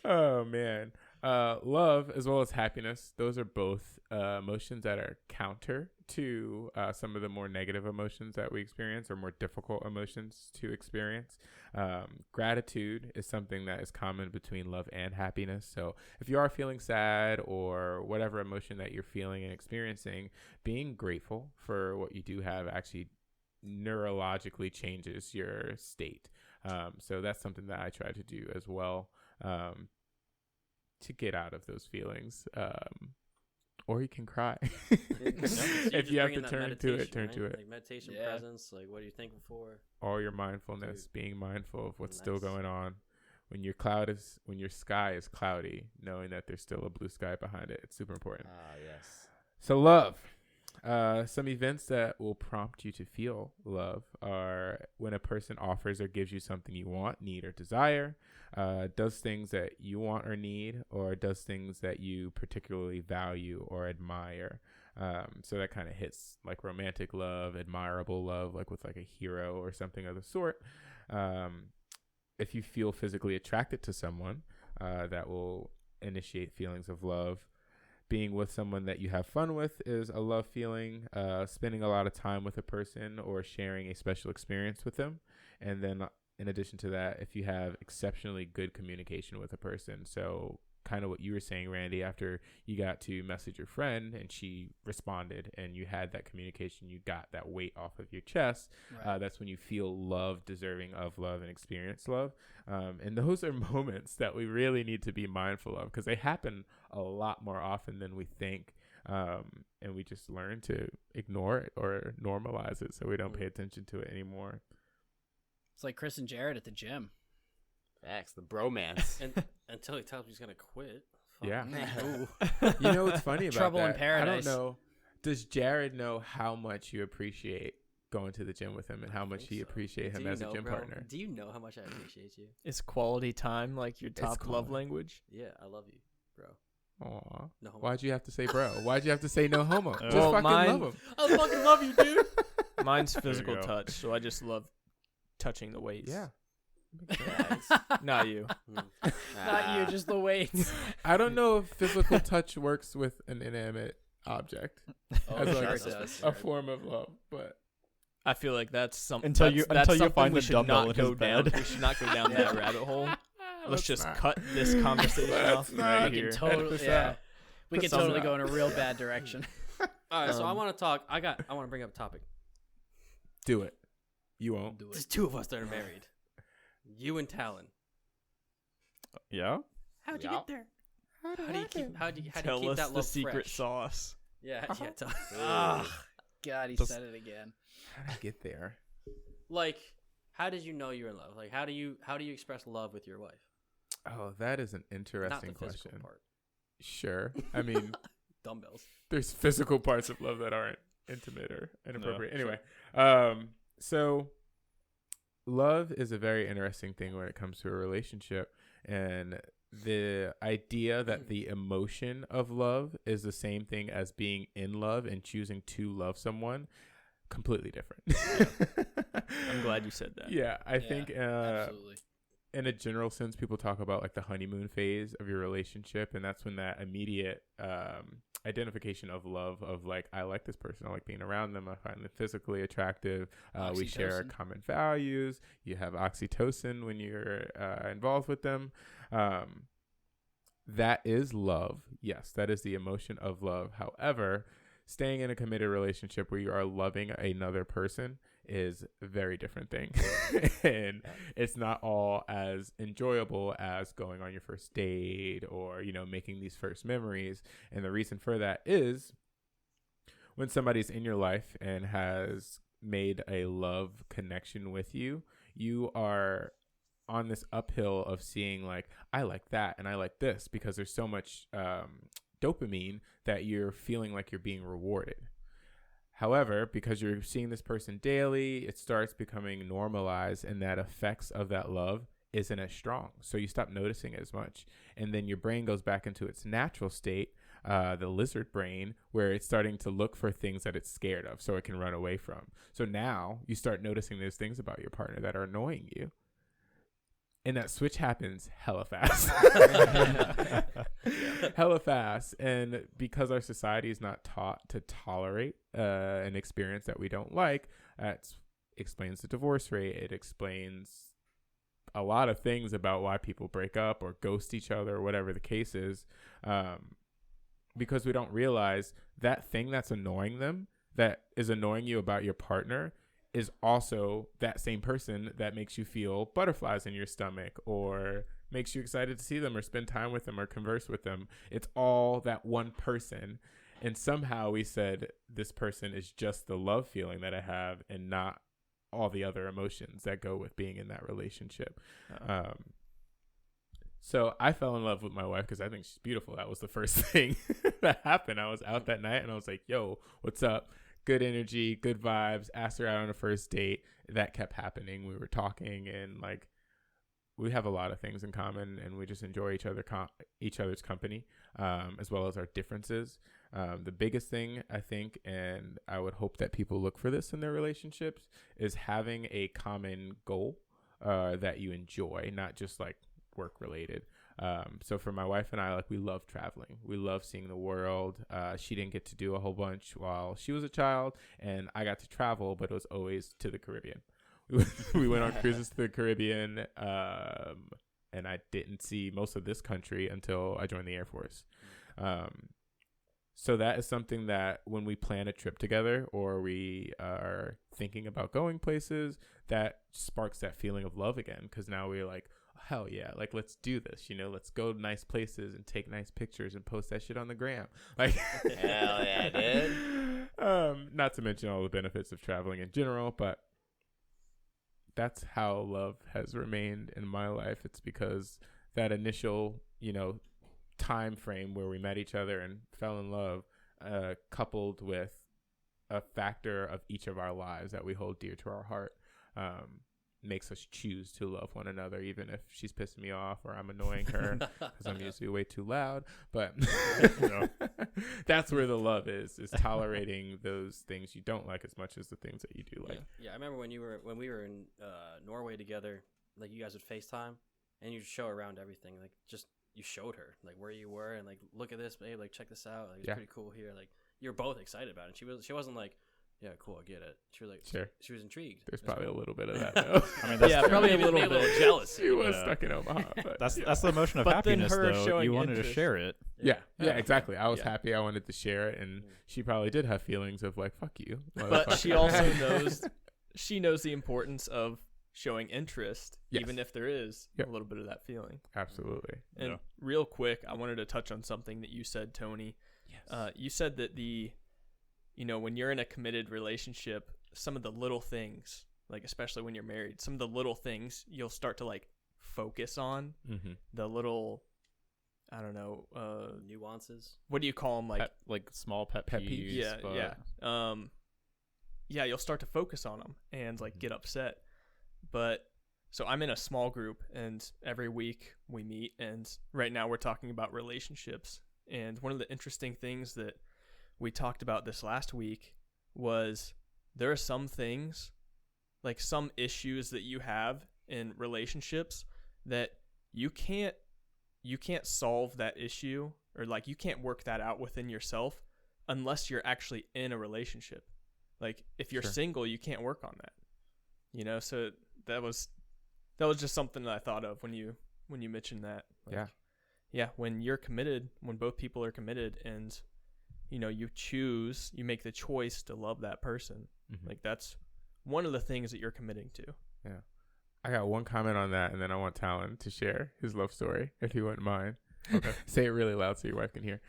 Oh, man. Love as well as happiness, those are both emotions that are counter to some of the more negative emotions that we experience or more difficult emotions to experience. Gratitude is something that is common between love and happiness. So if you are feeling sad or whatever emotion that you're feeling and experiencing, being grateful for what you do have actually neurologically changes your state. So that's something that I try to do as well. To get out of those feelings, or you can cry. If you have to turn to it, turn to it. Like meditation, Yeah. presence, like what are you thankful for? All your mindfulness, being mindful of what's still Nice. going on. When your sky is cloudy, knowing that there's still a blue sky behind it, it's super important. Yes. So love. Some events that will prompt you to feel love are when a person offers or gives you something you want, need, or desire, does things that you want or need, or does things that you particularly value or admire. So that kind of hits like romantic love, admirable love, like with like a hero or something of the sort. If you feel physically attracted to someone, that will initiate feelings of love. Being with someone that you have fun with is a love feeling. Spending a lot of time with a person or sharing a special experience with them. And then in addition to that, if you have exceptionally good communication with a person, so kind of what you were saying, Randy, after you got to message your friend and she responded and you had that communication, you got that weight off of your chest. Right. That's when you feel love, deserving of love, and experience love. And those are moments that we really need to be mindful of because they happen a lot more often than we think. And we just learn to ignore it or normalize it so we don't pay attention to it anymore. It's like Chris and Jared at the gym. Facts, the bromance. And until he tells me he's gonna quit. Fuck. Yeah. Ooh. You know what's funny about Trouble in that? paradise. I don't know. Does Jared know how much you appreciate going to the gym with him and how much you appreciate him as a gym partner? Do you know how much I appreciate you? Is quality time like your top love quality. language? Yeah, I love you, bro. Aw. No homo. Why'd you have to say bro? Why'd you have to say no homo? Just Well, fucking mine- love him. I fucking love you, dude. Mine's you physical go. touch, so I just love touching the weights. Yeah. Not you. Not you, just the weights. I don't know if physical touch works with an inanimate object as sure like it does. a form of love, but I feel like that's something. Until you something find we the should dumbbell not in go his down. bed. We should not go down that rabbit hole. Let's just cut this conversation off right We here. can totally, this yeah. out. We can Put something totally go out. in a real bad direction. All right, so I want to talk. I want to bring up a topic. do it. You won't. There's two of us that are married. You and Talon. Yeah. How'd you Yeah. get there? How do you keep Tell that us love the secret fresh? sauce. Yeah, yeah. Tell God, he Just- said it again. How did I get there? like, how did you know you're in love? Like, how do you express love with your wife? Oh, that is an Not interesting the physical question. part. Sure. I mean, Dumbbells. there's physical parts of love that aren't intimate or inappropriate. No, Anyway, so love is a very interesting thing when it comes to a relationship, and the idea that the emotion of love is the same thing as being in love and choosing to love someone, completely different. I'm glad you said that. Yeah, I think Absolutely. in a general sense, people talk about like the honeymoon phase of your relationship, and that's when that immediate identification of love of like, I like this person, I like being around them, I find them physically attractive, we share Oxytocin. common values, you have oxytocin when you're involved with them. That is love. Yes, that is the emotion of love. However, staying in a committed relationship where you are loving another person is a very different thing. And it's not all as enjoyable as going on your first date or, you know, making these first memories. And the reason for that is when somebody's in your life and has made a love connection with you, you are on this uphill of seeing like, I like that and I like this, because there's so much dopamine that you're feeling like you're being rewarded. However, because you're seeing this person daily, it starts becoming normalized, and that effects of that love isn't as strong. So you stop noticing it as much. And then your brain goes back into its natural state, the lizard brain, where it's starting to look for things that it's scared of so it can run away from. So now you start noticing those things about your partner that are annoying you. And that switch happens hella fast. Hella fast. And because our society is not taught to tolerate an experience that we don't like, that explains the divorce rate. It explains a lot of things about why people break up or ghost each other or whatever the case is. Because we don't realize that thing that's annoying them, that is annoying you about your partner, is also that same person that makes you feel butterflies in your stomach or makes you excited to see them or spend time with them or converse with them. It's all that one person. And somehow we said this person is just the love feeling that I have and not all the other emotions that go with being in that relationship. So I fell in love with my wife because I think she's beautiful. That was the first thing that happened. I was out that night and I was like, yo, what's up? Good energy, good vibes. Asked her out on a first date. That kept happening. We were talking and like we have a lot of things in common, and we just enjoy each other's company, as well as our differences. The biggest thing I think, and I would hope that people look for this in their relationships, is having a common goal that you enjoy, not just like work related. So for my wife and I, like, we love traveling. We love seeing the world. She didn't get to do a whole bunch while she was a child, and I got to travel, but it was always to the Caribbean. We went on cruises to the Caribbean and I didn't see most of this country until I joined the Air Force. So that is something that when we plan a trip together or we are thinking about going places, that sparks that feeling of love again. Because now we're like, hell yeah, like, let's do this. Let's go to nice places and take nice pictures and post that shit on the gram. Like, hell yeah, dude. Not to mention all the benefits of traveling in general, but that's how love has remained in my life. It's because that initial, time frame where we met each other and fell in love, coupled with a factor of each of our lives that we hold dear to our heart, makes us choose to love one another, even if she's pissing me off or I'm annoying her because I'm usually way too loud. But that's where the love is tolerating those things you don't like as much as the things that you do like. Yeah, I remember when we were in Norway together, like, you guys would FaceTime and you'd show around everything, like, just you showed her like where you were and like, look at this, babe, like, check this out, like, it's pretty cool here, like, you're both excited about it. She wasn't like, yeah, cool, I get it. She was like, sure, she was intrigued. There's probably a little bit of that though. I mean, that's probably a little bit jealous. She was stuck in Omaha, but that's the emotion of But then happiness, her though. showing You wanted interest. to share it. yeah, exactly. I was Yeah. happy. I wanted to share it, and she probably did have feelings of like, fuck you. But she motherfucker. also knows the importance of showing interest, Yes. even if there is Yep. a little bit of that feeling. Absolutely. And Yeah. real quick, I wanted to touch on something that you said, Tony. Yes. You said that when you're in a committed relationship, some of the little things, like especially when you're married, some of the little things you'll start to like focus on. Mm-hmm. The little, I don't know, Nuances. what do you call them? Like small pet Pet peeves. peeves. Yeah. You'll start to focus on them and like get upset. But so I'm in a small group, and every week we meet, and right now we're talking about relationships. And one of the interesting things that we talked about this last week was there are some things, like some issues that you have in relationships that you can't solve that issue, or like you can't work that out within yourself unless you're actually in a relationship. Like if you're Sure. single, you can't work on that. So that was just something that I thought of when you mentioned that. Like, yeah, when you're committed, when both people are committed, and you make the choice to love that person. Mm-hmm. Like that's one of the things that you're committing to. Yeah. I got one comment on that, and then I want Talon to share his love story, if he wouldn't mind. Okay. Say it really loud so your wife can hear.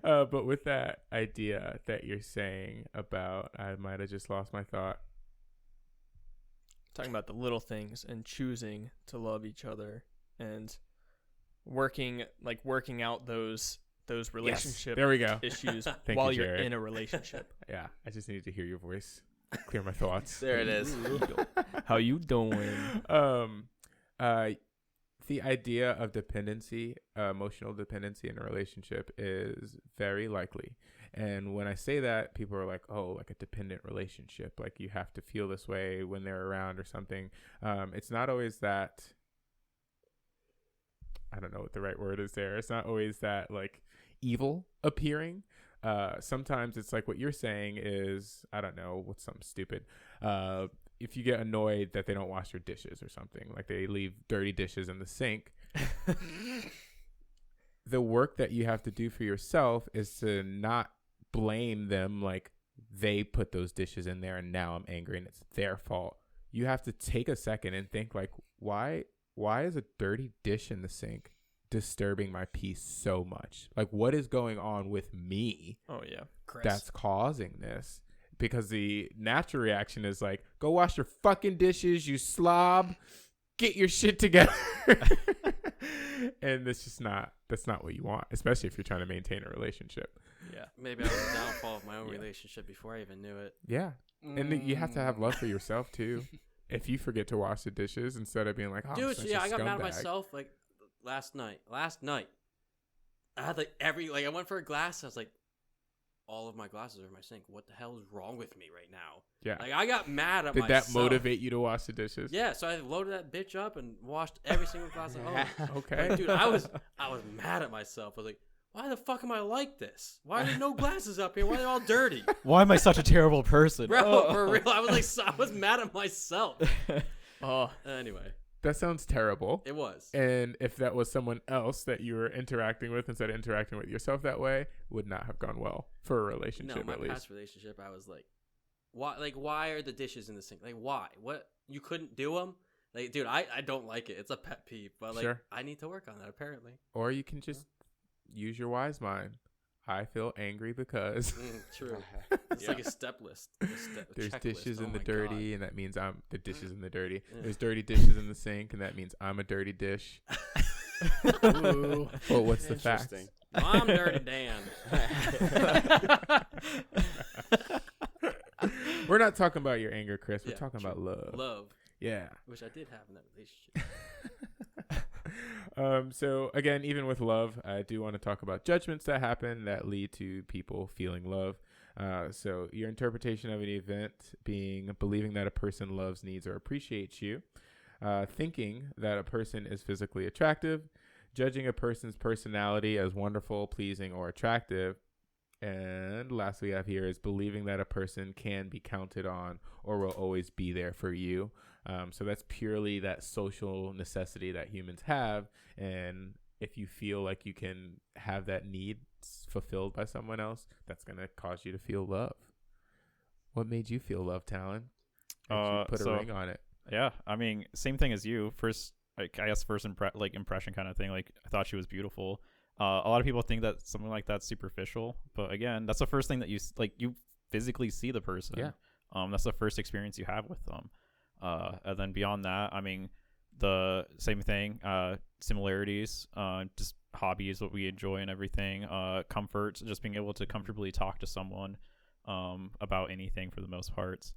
But with that idea that you're saying about, I might have just lost my thought. Talking about the little things and choosing to love each other and working out those relationship There we go. issues Thank while you, you're Jared. in a relationship. Yeah, I just needed to hear your voice, clear my thoughts. There it is. How you doing? The idea of dependency, emotional dependency in a relationship is very likely. And when I say that, people are like, oh, like a dependent relationship, like you have to feel this way when they're around or something. It's not always that, I don't know what the right word is there. It's not always that like evil appearing. Sometimes it's like what you're saying is, I don't know, what's something stupid. If you get annoyed that they don't wash your dishes or something, like they leave dirty dishes in the sink, the work that you have to do for yourself is to not blame them like they put those dishes in there and now I'm angry and it's their fault. You have to take a second and think like, why is a dirty dish in the sink disturbing my peace so much? Like, what is going on with me Oh yeah. Chris. that's causing this? Because the natural reaction is like, go wash your fucking dishes, you slob, get your shit together. And that's not what you want, especially if you're trying to maintain a relationship. Yeah. Maybe I was the downfall of my own relationship before I even knew it. Yeah. And you have to have love for yourself too. If you forget to wash the dishes instead of being like, oh, I'm Dude, such yeah, a I got mad at scumbag. myself like last night. I had like I went for a glass. I was like, all of my glasses are in my sink. What the hell is wrong with me right now? Yeah. Like I got mad at Did myself. that motivate you to wash the dishes? Yeah, so I loaded that bitch up and washed every single glass at home. Okay. Like, dude, I was mad at myself. I was like, why the fuck am I like this? Why are there no glasses up here? Why are they all dirty? Why am I such a terrible person? Bro, for real, I was mad at myself. Oh, Anyway, That sounds terrible. it was. And if that was someone else that you were interacting with instead of interacting with yourself that way, would not have gone well for a relationship, No, my at least. past relationship, I was like, why? Like, why are the dishes in the sink? Like, why? What? You couldn't do them? Like, dude, I don't like it. It's a pet peeve, but like, Sure. I need to work on that. Apparently, Or you can just use your wise mind. I feel angry because true. It's Yeah. like a step list. there's checklist. dishes Oh in the my dirty, God. and that means I'm the dishes in the dirty. Yeah. There's dirty dishes in the sink, and that means I'm a dirty dish. Ooh. Well, what's the fact? Interesting. I'm Dirty Dan. We're not talking about your anger, Chris. We're Yeah, talking true. about love. Love, Yeah. which I did have in that relationship. So again, even with love, I do want to talk about judgments that happen that lead to people feeling love. So your interpretation of an event being believing that a person loves, needs, or appreciates you, thinking that a person is physically attractive, judging a person's personality as wonderful, pleasing, or attractive. And last we have here is believing that a person can be counted on or will always be there for you. So that's purely that social necessity that humans have. And if you feel like you can have that need fulfilled by someone else, that's going to cause you to feel love. What made you feel love, Talon? You put a ring on it. Yeah, I mean, same thing as you. First, like, I guess first impression kind of thing. Like, I thought she was beautiful. A lot of people think that something like that's superficial, but again, that's the first thing that you physically see the person. Yeah. That's the first experience you have with them. And then beyond that, I mean, the same thing, similarities, just hobbies, what we enjoy and everything, comfort, just being able to comfortably talk to someone about anything for the most part.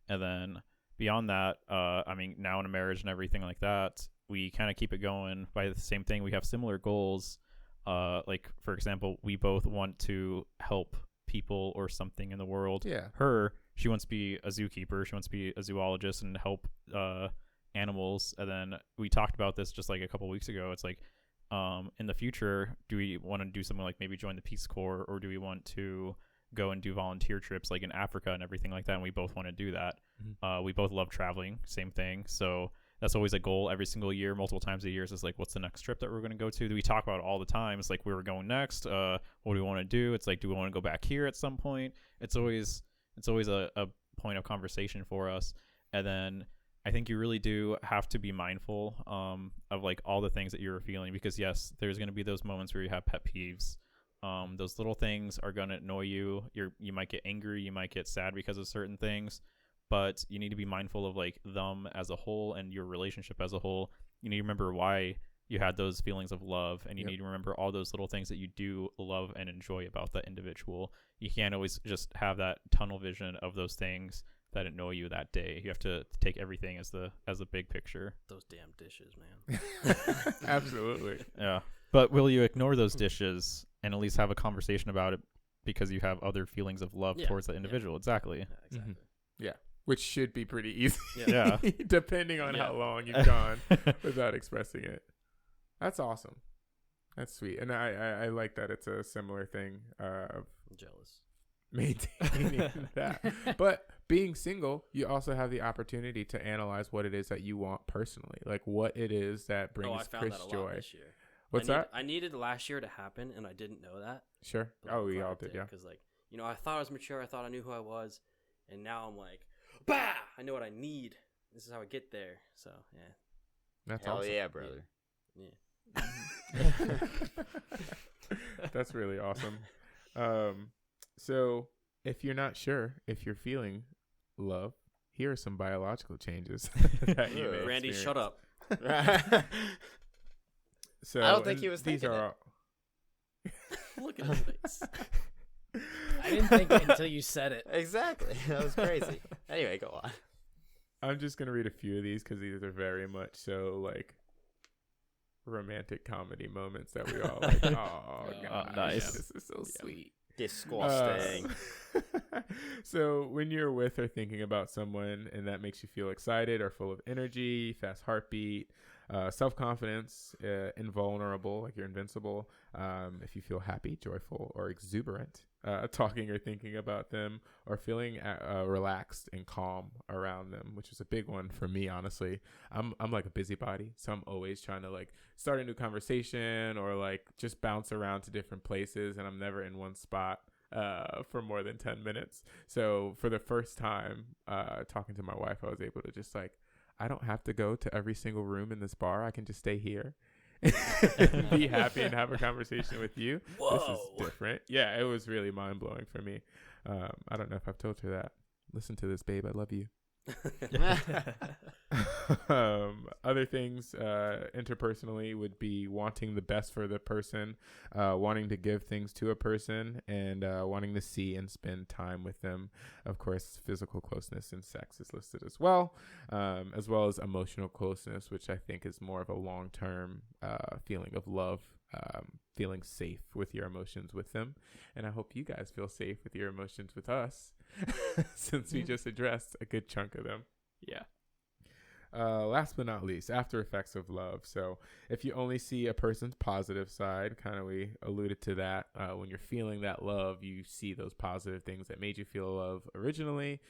And then beyond that, I mean, now in a marriage and everything like that, we kind of keep it going by the same thing. We have similar goals. Like, for example, we both want to help people or something in the world. Yeah. She wants to be a zookeeper. She wants to be a zoologist and help animals. And then we talked about this just like a couple weeks ago. It's like, in the future, do we want to do something like maybe join the Peace Corps, or do we want to go and do volunteer trips like in Africa and everything like that? And we both want to do that. Mm-hmm. We both love traveling, same thing. So that's always a goal every single year, multiple times a year. Is like, what's the next trip that we're going to go to? Do we talk about it all the time? It's like, where we're going next. What do we want to do? It's like, do we want to go back here at some point? It's always a point of conversation for us. And then I think you really do have to be mindful of like all the things that you're feeling, because yes, there's going to be those moments where you have pet peeves. Those little things are going to annoy you. You might get angry. You might get sad because of certain things. But you need to be mindful of like them as a whole and your relationship as a whole. You need to remember why you had those feelings of love, and you need to remember all those little things that you do love and enjoy about that individual. You can't always just have that tunnel vision of those things that annoy you that day. You have to take everything as a big picture. Those damn dishes, man. Absolutely. Yeah. But will you ignore those dishes and at least have a conversation about it because you have other feelings of love towards the individual? Exactly. Yeah, exactly. Yeah. Which should be pretty easy. Yeah. Depending on how long you've gone without expressing it. That's awesome. That's sweet. And I like that it's a similar thing of I'm jealous. maintaining that. But being single, you also have the opportunity to analyze what it is that you want personally. Like what it is that brings I found Chris that a lot joy. this year. What's that? I needed last year to happen, and I didn't know that. Sure. But Oh, I'm we glad all it did, yeah. Because, like, you know, I thought I was mature. I thought I knew who I was. And now I'm like, bah! I know what I need. This is how I get there. So, yeah. That's Hell awesome. yeah, brother. Yeah. That's really awesome. So if you're not sure if you're feeling love, here are some biological changes that you may Randy, experience. shut up. So I don't think and he was these thinking are it. all, Look at his face. I didn't think it until you said it. Exactly. That was crazy. Anyway, go on. I'm just gonna read a few of these because these are very much so like romantic comedy moments that we all like. Oh, God, nice. This is so sweet. Disgusting. So when you're with or thinking about someone and that makes you feel excited or full of energy, fast heartbeat, Self-confidence, invulnerable, like you're invincible. If you feel happy, joyful, or exuberant, talking or thinking about them, or feeling relaxed and calm around them, which is a big one for me, honestly. I'm like a busybody, so I'm always trying to like start a new conversation or like just bounce around to different places, and I'm never in one spot for more than 10 minutes. So for the first time talking to my wife, I was able to just like, I don't have to go to every single room in this bar. I can just stay here and be happy and have a conversation with you. Whoa. This is different. Yeah, it was really mind-blowing for me. I don't know if I've told her that. Listen to this, babe. I love you. Other things interpersonally would be wanting the best for the person, wanting to give things to a person, and wanting to see and spend time with them. Of course, physical closeness and sex is listed as well as emotional closeness, which I think is more of a long-term feeling of love, feeling safe with your emotions with them. And I hope you guys feel safe with your emotions with us, since we just addressed a good chunk of them. Yeah. Last but not least, after effects of love. So if you only see a person's positive side, kind of we alluded to that, when you're feeling that love, you see those positive things that made you feel love originally.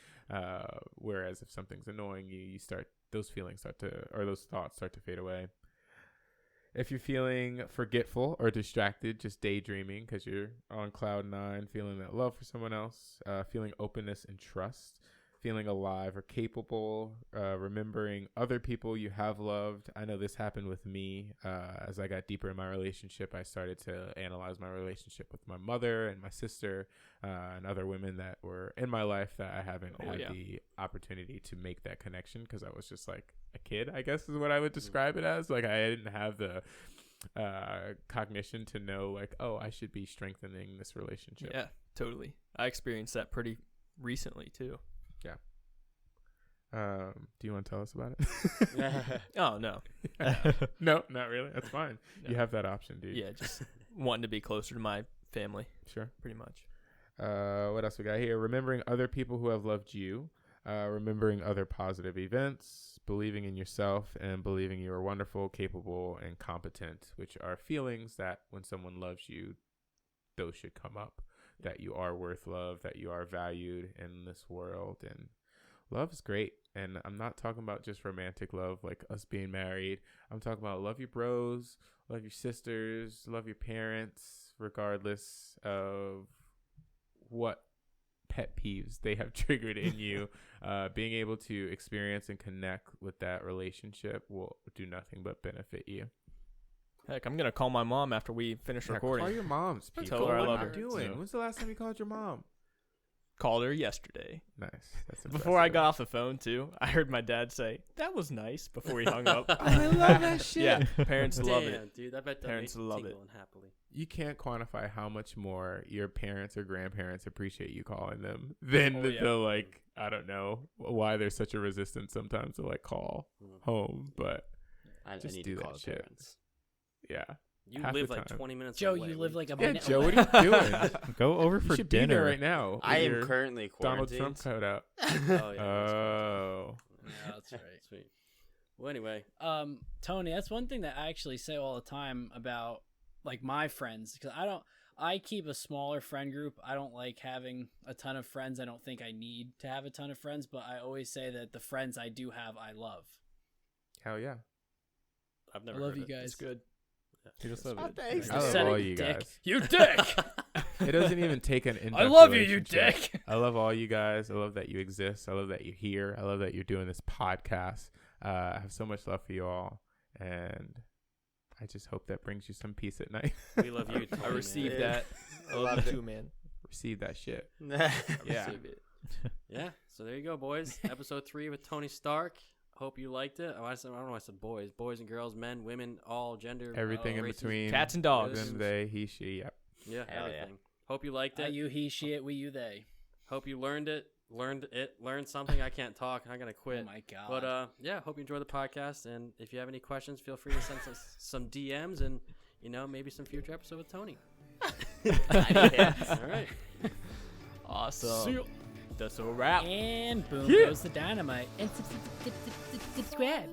Whereas if something's annoying you, those thoughts start to fade away. If you're feeling forgetful or distracted, just daydreaming because you're on cloud 9, feeling that love for someone else, feeling openness and trust, feeling alive or capable, remembering other people you have loved. I know this happened with me. As I got deeper in my relationship, I started to analyze my relationship with my mother and my sister and other women that were in my life that I haven't had the opportunity to make that connection because I was just like a kid, I guess is what I would describe it as. Like I didn't have the cognition to know like, oh, I should be strengthening this relationship. Yeah, totally. I experienced that pretty recently too. Yeah. Do you want to tell us about it? Oh, no. No, not really. That's fine. No. You have that option, dude. Yeah, just wanting to be closer to my family. Sure. Pretty much. What else we got here? Remembering other people who have loved you. Remembering other positive events. Believing in yourself and believing you are wonderful, capable, and competent, which are feelings that when someone loves you, those should come up. That you are worth love, that you are valued in this world. And love is great. And I'm not talking about just romantic love, like us being married. I'm talking about love your bros, love your sisters, love your parents, regardless of what pet peeves they have triggered in you. Being able to experience and connect with that relationship will do nothing but benefit you. Heck, I'm going to call my mom after we finish recording. Call your moms, people. Tell her I what love are her. you doing? So. When's the last time you called your mom? Called her yesterday. Nice. That's before I got off the phone, too, I heard my dad say, "That was nice," before he hung up. I love that shit. Yeah, parents love Damn, it. dude, I bet Parents love it. Happily. You can't quantify how much more your parents or grandparents appreciate you calling them than the like, I don't know why there's such a resistance sometimes to like call home, but I just need do to that call shit. Parents. Yeah. You Half live the like time. 20 minutes Joe, away. you live like a Yeah, minute Joe, away. what are you doing? Go over You for should be there dinner right now. I with am your currently Donald quarantined. Trump cut out. Oh, yeah. Oh. Yeah, that's right. Sweet. Well, anyway. Tony, that's one thing that I actually say all the time about like my friends, because I keep a smaller friend group. I don't like having a ton of friends. I don't think I need to have a ton of friends, but I always say that the friends I do have, I love. Hell yeah. I've never I love heard you it. guys. It's good. You just love it. Thanks. I love Said all it, you dick. guys. You dick! It doesn't even take an in-depth I love you, you relationship. dick! I love all you guys. I love that you exist. I love that you're here. I love that you're doing this podcast. I have so much love for you all, and I just hope that brings you some peace at night. We love you. I received Yeah. that. I love Love you it. too, man. Receive that shit. Yeah. Yeah. Receive it. Yeah. So there you go, boys. Episode 3 with Tony Stark. Hope you liked it. I don't know why I said boys and girls, men, women, all gender, Everything in races. between. Cats and dogs. Them, they, he, she. Yep. Yeah, Hell yeah. everything. Hope you liked I, it. you, he, she, it, we, you, they. Hope you learned something. I can't talk. I'm gonna quit. Oh my god. But yeah, hope you enjoyed the podcast. And if you have any questions, feel free to send some DMs and maybe some future episode with Tony. All right. Awesome. See ya. That's a wrap. And boom Yeah. goes the dynamite. And subscribe.